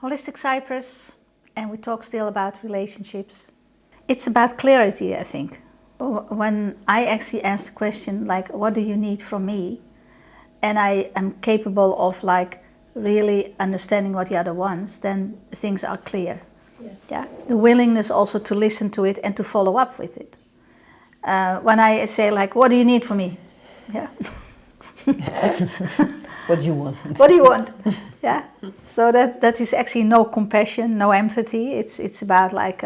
Holistic Cyprus, and we talk still about relationships. It's about clarity, I think. When I actually ask the question, like, what do you need from me? And I am capable of like really understanding what the other wants, then things are clear. Yeah. The willingness also to listen to it and to follow up with it. When I say like, what do you need from me? Yeah. What do you want? What do you want? Yeah. So that is actually no compassion, no empathy. It's about like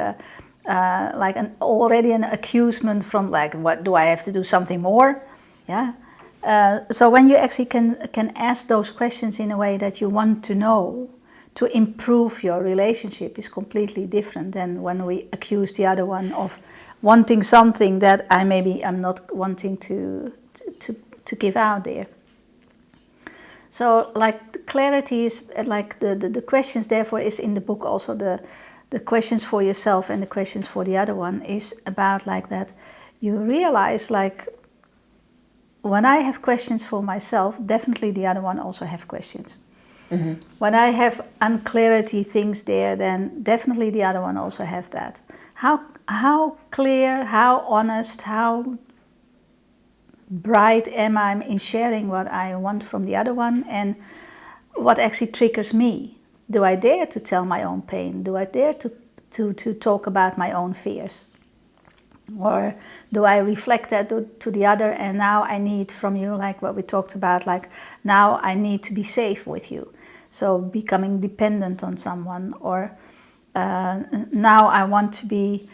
already an accusation from like, what do I have to do something more? Yeah. So when you actually can ask those questions in a way that you want to know, to improve your relationship is completely different than when we accuse the other one of wanting something that I'm not wanting to give out there. So like clarity is like the questions therefore is in the book also the questions for yourself and the questions for the other one is about like that you realize like when I have questions for myself, definitely the other one also have questions. Mm-hmm. When I have unclarity things there, then definitely the other one also have that. How clear, how honest, how bright am I in sharing what I want from the other one and what actually triggers me? Do I dare to tell my own pain? Do I dare to talk about my own fears? Or do I reflect that to the other and now I need from you, like what we talked about, like now I need to be safe with you. So becoming dependent on someone, or now I want to be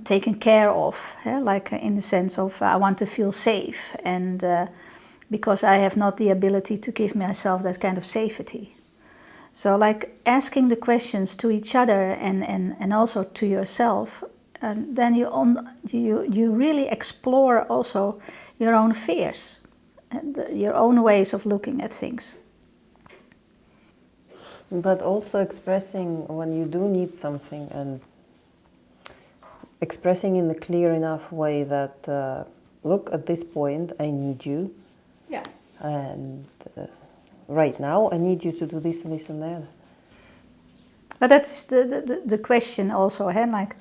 taken care of, like in the sense of I want to feel safe, and because I have not the ability to give myself that kind of safety. So like asking the questions to each other and also to yourself, and then you really explore also your own fears and your own ways of looking at things. But also expressing when you do need something and expressing in a clear enough way that look, at this point I need you. Yeah. And right now I need you to do this and this and that. But that's the question also, like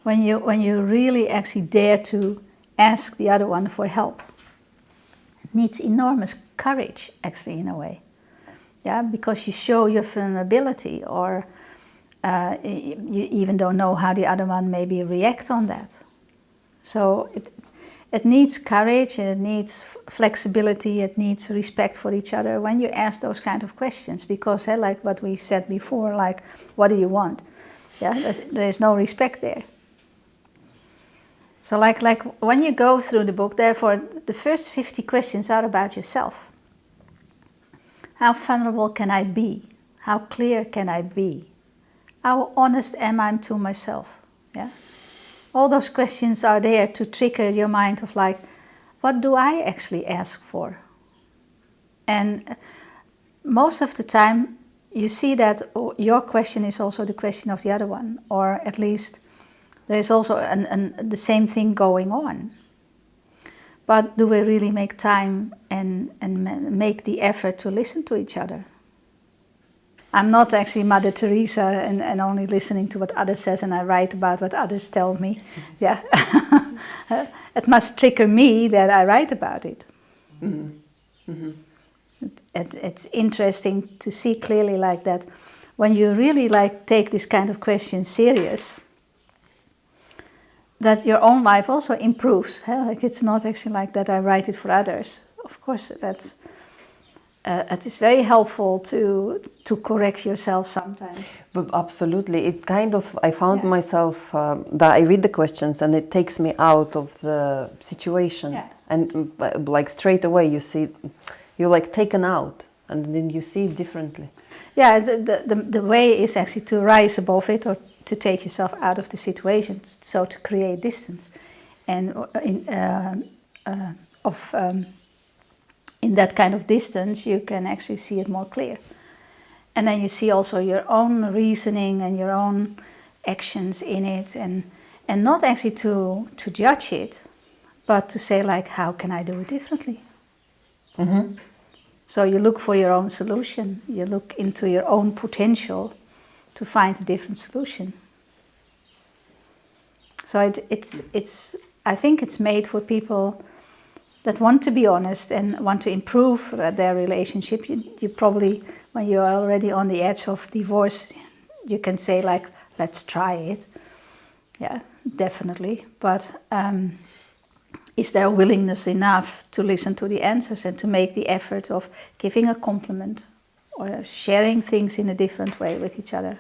when you really actually dare to ask the other one for help, it needs enormous courage actually in a way. Yeah, because you show your vulnerability, or you even don't know how the other one maybe react on that. So it needs courage, and it needs flexibility, it needs respect for each other when you ask those kind of questions, because like what we said before, like what do you want? Yeah, there is no respect there. So like when you go through the book, therefore the first 50 questions are about yourself. How vulnerable can I be? How clear can I be? How honest am I to myself? Yeah. All those questions are there to trigger your mind of like, what do I actually ask for? And most of the time you see that your question is also the question of the other one, or at least there is also the same thing going on. But do we really make time and make the effort to listen to each other? I'm not actually Mother Teresa and only listening to what others says, and I write about what others tell me. Yeah, it must trigger me that I write about it. Mm-hmm. Mm-hmm. It's interesting to see clearly like that when you really like take this kind of question serious, that your own life also improves. Like it's not actually like that I write it for others. Of course, it is very helpful to correct yourself sometimes. But absolutely, it kind of, I found myself that I read the questions and it takes me out of the situation, and like straight away you see, you're like taken out, and then you see it differently. Yeah, the way is actually to rise above it, or to take yourself out of the situation, so to create distance, and in that kind of distance you can actually see it more clear, and then you see also your own reasoning and your own actions in it, and not actually to judge it, but to say like, how can I do it differently? Mm-hmm. So you look for your own solution. You look into your own potential to find a different solution. So I think it's made for people that want to be honest and want to improve their relationship. You probably, when you're already on the edge of divorce, you can say like, let's try it. Yeah, definitely. But is there willingness enough to listen to the answers and to make the effort of giving a compliment or sharing things in a different way with each other?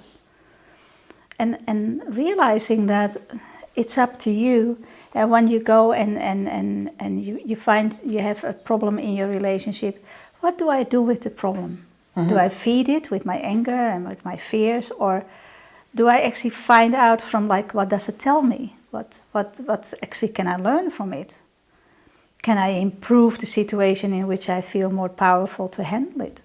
And realizing that it's up to you. And when you go and you find you have a problem in your relationship, what do I do with the problem? Mm-hmm. Do I feed it with my anger and with my fears, or do I actually find out from like, what does it tell me? What actually can I learn from it? Can I improve the situation in which I feel more powerful to handle it?